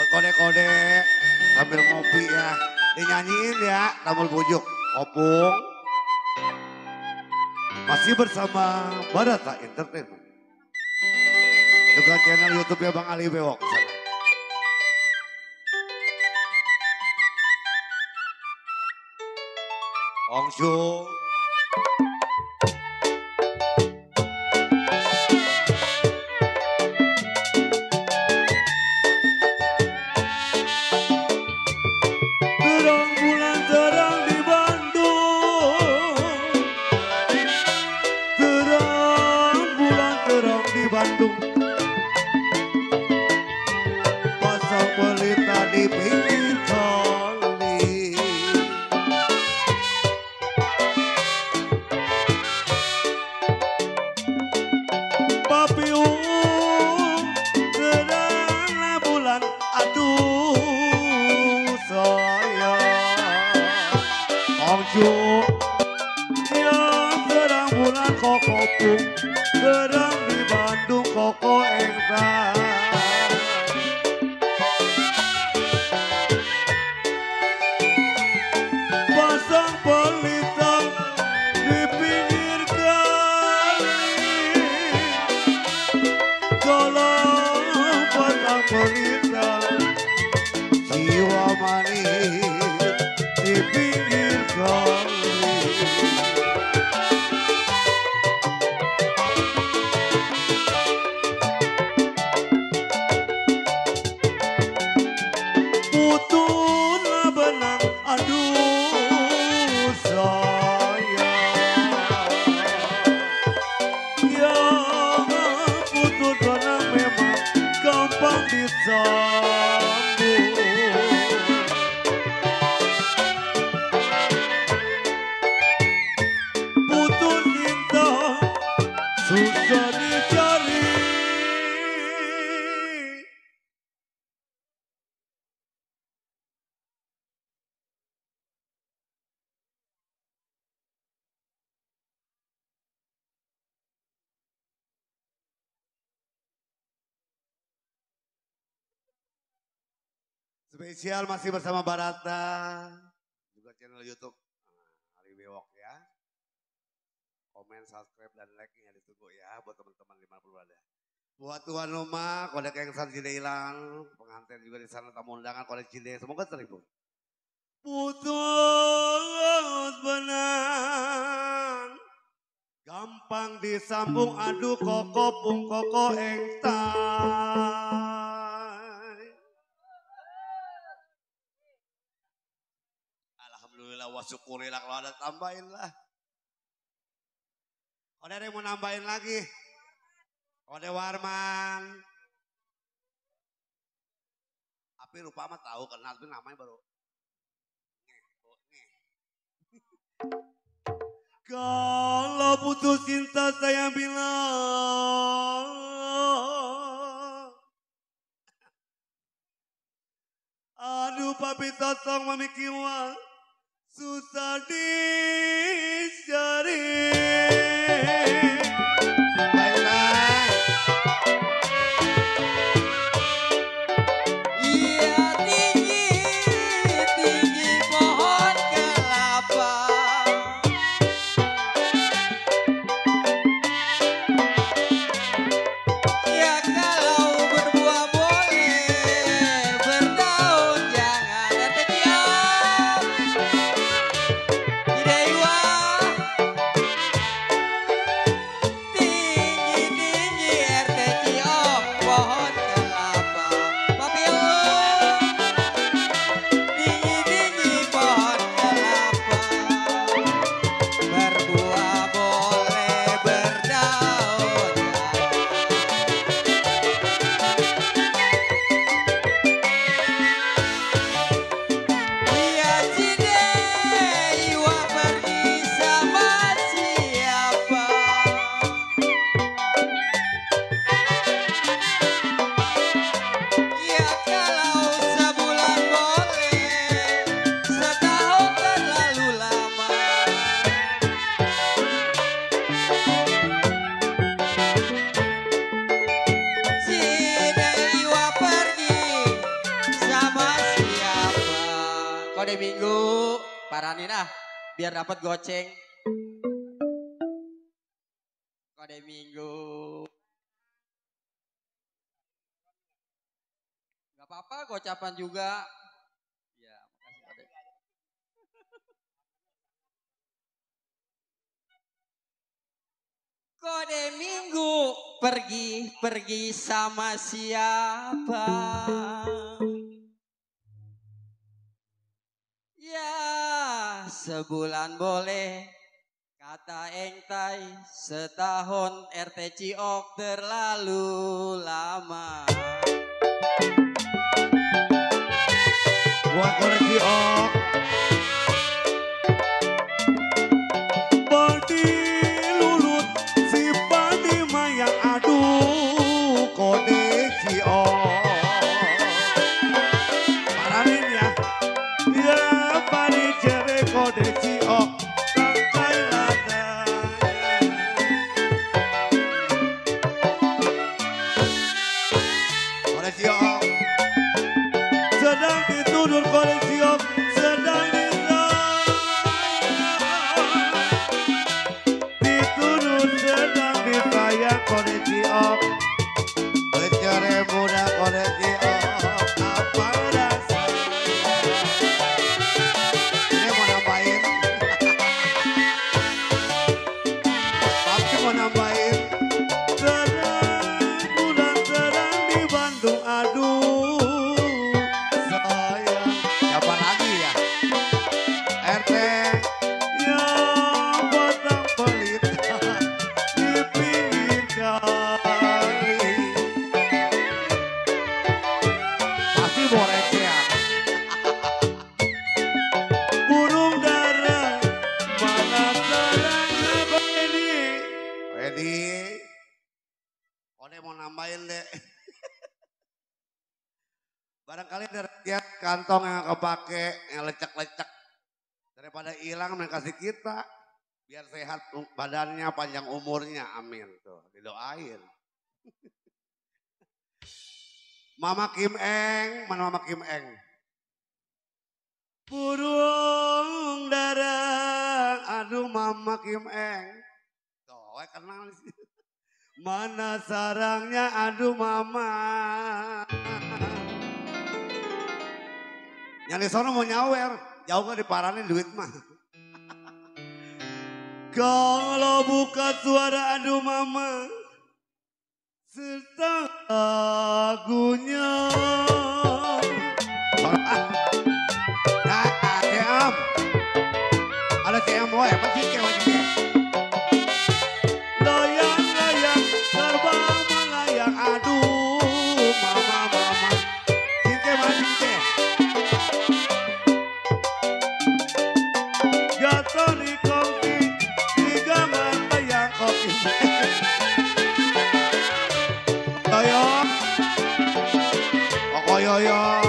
Kode-kode sambil ngopi ya. Dinyanyiin ya, Tambul Bujuk. Opung. Masih bersama Barata Entertainment. Juga channel YouTube-nya Bang Ali Bewok. Ongsung. Terang bulan terang di Bandung. Terang bulan terang di Bandung. Pasang pelita di pinggir kali. Papiung teranglah bulan, aduh sayang. Ongju yang terang bulan kokopung, terang di Bandung koko engsan. Pasang pelita di pinggir kali. Tolong pasang pelita, jiwa manis di pinggir kali. Putuslah benang, aduh sayang. Yang putus benang memang gampang disambung. Putus cinta susah dicari. Spesial masih bersama Barata, juga channel YouTube Ali Bewok ya. Komen, subscribe, dan like-nya ditunggu ya buat teman-teman 50 ada. Buat tuan rumah, kode kengsan Cide hilang, pengantin juga di sana tamu undangan kode Cide, semoga terhibur. Putus benang, gampang disambung, aduh koko pung koko engsan. Alhamdulillah wa syukurillah, kalau ada tambahin lah. Kode ada yang mau nambahin lagi? Kode Warman. Tapi lupa mah tahu kenal, tapi namanya baru. Kalau putus cinta saya bilang, aduh papi totong mami kiwal, susah dicari. Baiklah. Iya tinggi pohon kelapa. Ya kalau berbuah boleh, berdaun jangan terdiam. Idewa tinggi Kode Minggu, paranin ah, biar dapat goceng. Kode Minggu. Gak apa-apa, gocapan juga. Ya, makasih Kode. Kode Minggu, pergi sama siapa? Ya, sebulan boleh. Kata engtai, setahun RT Ciok terlalu lama. Buat koleksi ok. Badi lulut si Badi mayang aduh koleksi ok. Paranin ya. Ya Badi cewek koleksi ok. Tangkai ladanya. Koleksi ok. Sedang ditudur koleksi ok. Sedang ditudur sedang disayang koleksi ok. Becere muda koleksi ok. Apa rasanya? Ini mau nambahin. Tapi mau nambahin. Terang bulan terang di Bandung aduh sayang. Siapa lagi ya? RT yang batang pelita di pinggir kali. Pasti borecean. Burung dara mana sarangnya Edi. Edi. Kode mau nambahin deh. Barangkali dari tiap kantong yang kepake, yang lecek-lecek. Daripada hilang mereka kasih kita. Biar sehat badannya, panjang umurnya. Amin. Tuh, didoain. Mama Kim Eng, mana Mama Kim Eng? Burung darah, aduh Mama Kim Eng. Tuh, kenal sih. Mana sarangnya, aduh Mama. Yang di sana mau nyawer, jauh gak diparanin duit mah. Kalau buka suara aduh Mama, serta lagunya. Nah, CM. Ada CM boy, apa sih CM? Layang-layang, terbang melayang, aduh Mama, Mama. Cince mah cince. Jatuh di kopi, di gambar layang kopi. Toyo, koyoyo.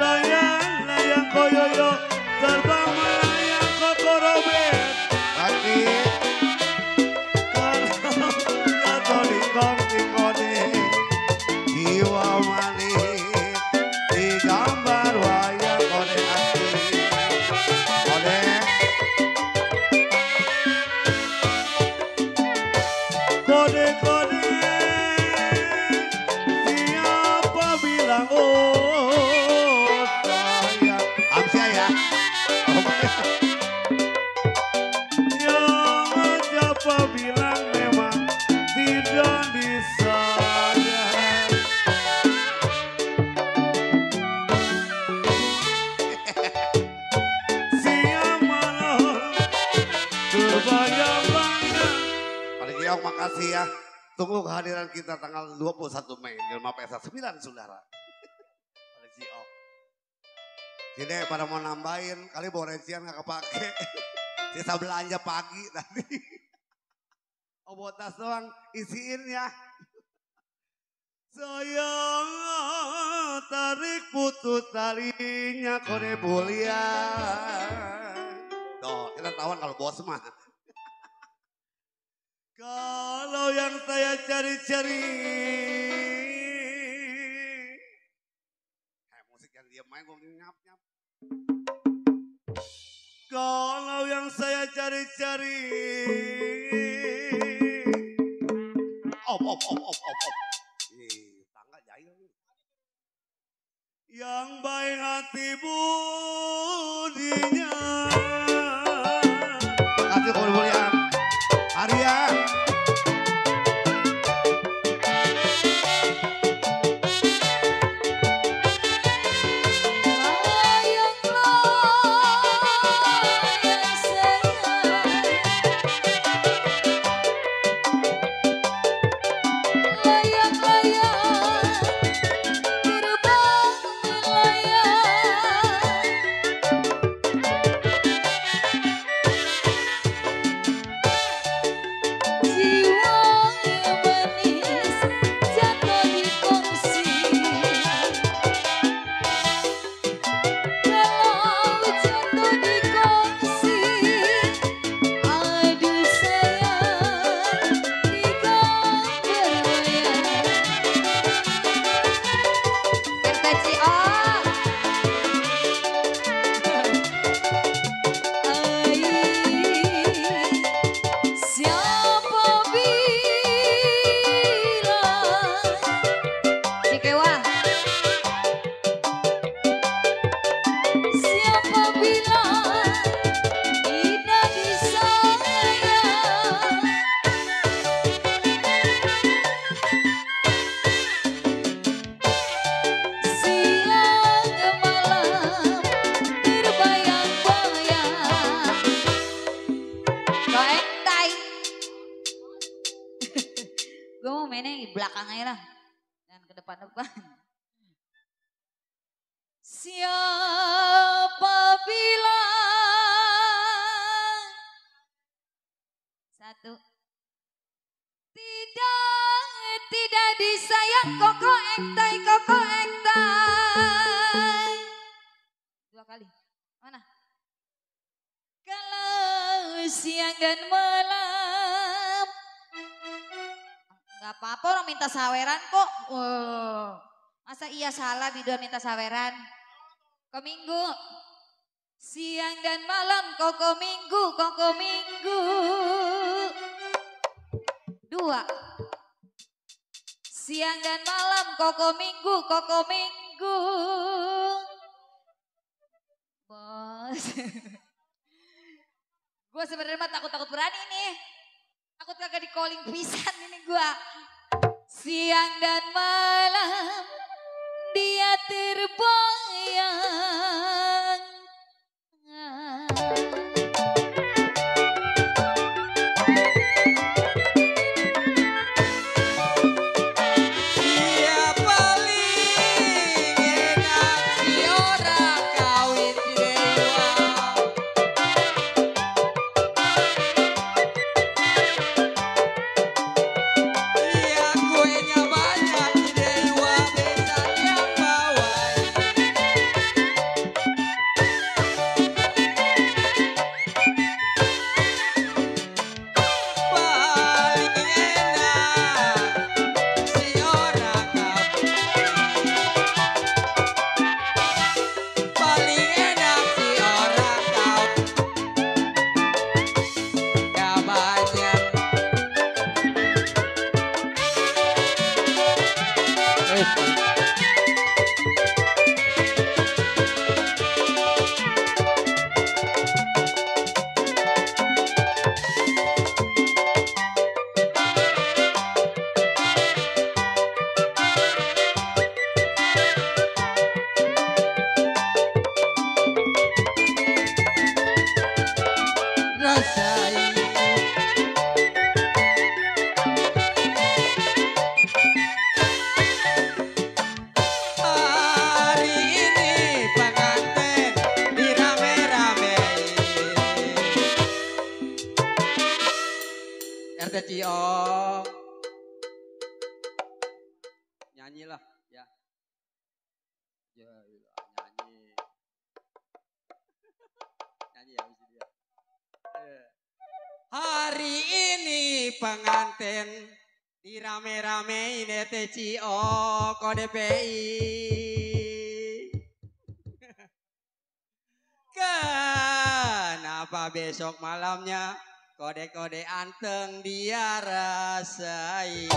Layang-layang koyoyo, terbang melayang kokorobet. Kaki, kalau jatuh di kopi kode, jiwa manis, di gambar wayang kode asli. Kode, kode, siapa bilang oh sayang. Amsia ya. Yang siapa bilang memang tidak disayang. Siang malam terbayang-bayang. Pak Giok makasih ya. Tunggu kehadiran kita tanggal 21 Mei di rumah PSA 9 saudara. Pak Giok. Jadi pada mau nambahin, kali boresian gak kepake. Sisa belanja pagi tadi. Oh buat tas doang, isiin ya. Sayang tarik putus talinya kode mulia. Tuh kita tawan kalau bos mah. Kalau yang saya cari-cari. Musik yang diam main gue nyap-nyap. Kalau yang saya cari-cari. Op. Tangga jahil nih. Yang baik hati budinya. Kasih kemuliaan. Arya. Gue mau mainnya di belakang aja lah. Jangan ke depan-depan. Siapa bilang satu tidak disayang koko ektai. Dua kali. Mana? Kalau siang dan malam. Gak apa-apa orang minta saweran kok. Masa iya salah biduan minta saweran? Kok minggu. Siang dan malam koko minggu. Dua. Siang dan malam koko minggu. Bos. Gue sebenarnya mah takut berani nih. Takut kagak di calling pisan ini gue. Siang dan malam dia terbayang. Ciong. Nyanyilah ya. Ya, nyanyi. Nyanyi ya mesti dia. Hari ini pengantin dirame-ramein teh Ciong kode DPI. Kenapa besok malamnya kode-kode anteng dia rasain.